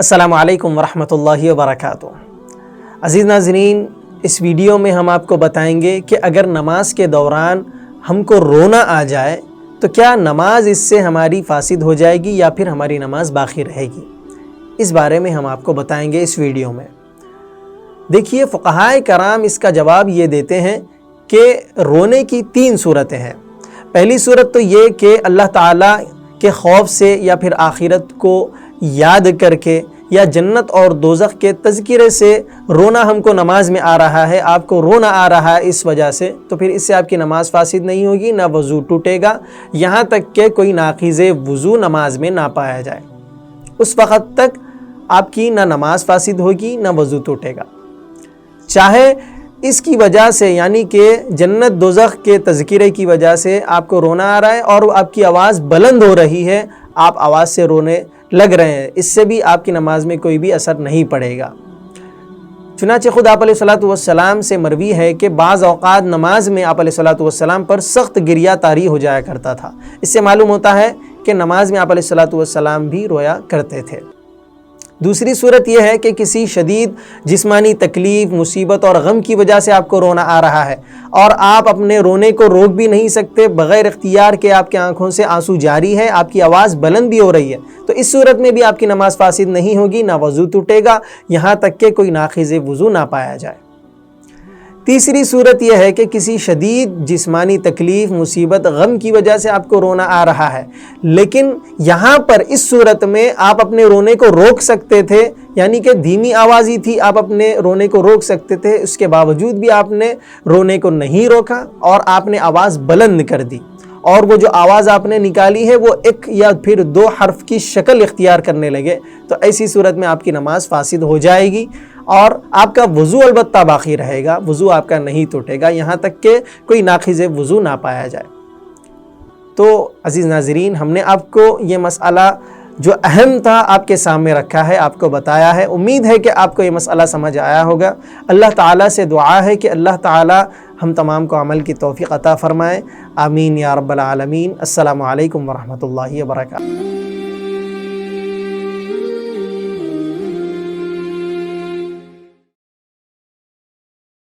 السلام علیکم ورحمۃ اللہ وبرکاتہ۔ عزیز ناظرین، اس ویڈیو میں ہم آپ کو بتائیں گے کہ اگر نماز کے دوران ہم کو رونا آ جائے تو کیا نماز اس سے ہماری فاسد ہو جائے گی یا پھر ہماری نماز باقی رہے گی؟ اس بارے میں ہم آپ کو بتائیں گے اس ویڈیو میں۔ دیکھیے، فقہائے کرام اس کا جواب یہ دیتے ہیں کہ رونے کی 3 صورتیں ہیں۔ پہلی صورت تو یہ کہ اللہ تعالیٰ کے خوف سے یا پھر آخرت کو یاد کر کے یا جنت اور دوزخ کے تذکرے سے رونا ہم کو نماز میں آ رہا ہے، آپ کو رونا آ رہا ہے اس وجہ سے، تو پھر اس سے آپ کی نماز فاسد نہیں ہوگی، نہ وضو ٹوٹے گا، یہاں تک کہ کوئی ناقض وضو نماز میں نہ پایا جائے۔ اس وقت تک آپ کی نہ نماز فاسد ہوگی نہ وضو ٹوٹے گا۔ چاہے اس کی وجہ سے یعنی کہ جنت دوزخ کے تذکرے کی وجہ سے آپ کو رونا آ رہا ہے اور آپ کی آواز بلند ہو رہی ہے، آپ آواز سے رونے لگ رہے ہیں، اس سے بھی آپ کی نماز میں کوئی بھی اثر نہیں پڑے گا۔ چنانچہ خود آپ علیہ الصلوۃ والسلام سے مروی ہے کہ بعض اوقات نماز میں آپ علیہ الصلوۃ والسلام پر سخت گریہ طاری ہو جایا کرتا تھا۔ اس سے معلوم ہوتا ہے کہ نماز میں آپ علیہ الصلوۃ والسلام بھی رویا کرتے تھے۔ دوسری صورت یہ ہے کہ کسی شدید جسمانی تکلیف، مصیبت اور غم کی وجہ سے آپ کو رونا آ رہا ہے اور آپ اپنے رونے کو روک بھی نہیں سکتے، بغیر اختیار کے آپ کی آنکھوں سے آنسو جاری ہے، آپ کی آواز بلند بھی ہو رہی ہے، تو اس صورت میں بھی آپ کی نماز فاسد نہیں ہوگی، نہ وضو ٹوٹے گا، یہاں تک کہ کوئی ناقض وضو نہ پایا جائے۔ تیسری صورت یہ ہے کہ کسی شدید جسمانی تکلیف، مصیبت، غم کی وجہ سے آپ کو رونا آ رہا ہے، لیکن یہاں پر اس صورت میں آپ اپنے رونے کو روک سکتے تھے، یعنی کہ دھیمی آوازی تھی، آپ اپنے رونے کو روک سکتے تھے، اس کے باوجود بھی آپ نے رونے کو نہیں روکا اور آپ نے آواز بلند کر دی، اور وہ جو آواز آپ نے نکالی ہے وہ ایک یا پھر 2 حرف کی شکل اختیار کرنے لگے، تو ایسی صورت میں آپ کی نماز فاسد ہو جائے گی اور آپ کا وضو البتہ باقی رہے گا، وضو آپ کا نہیں ٹوٹے گا، یہاں تک کہ کوئی ناقض وضو نہ پایا جائے۔ تو عزیز ناظرین، ہم نے آپ کو یہ مسئلہ جو اہم تھا آپ کے سامنے رکھا ہے، آپ کو بتایا ہے۔ امید ہے کہ آپ کو یہ مسئلہ سمجھ آیا ہوگا۔ اللہ تعالیٰ سے دعا ہے کہ اللہ تعالیٰ ہم تمام کو عمل کی توفیق عطا فرمائے۔ آمین یا رب العالمین۔ السلام علیکم ورحمۃ اللہ وبرکاتہ۔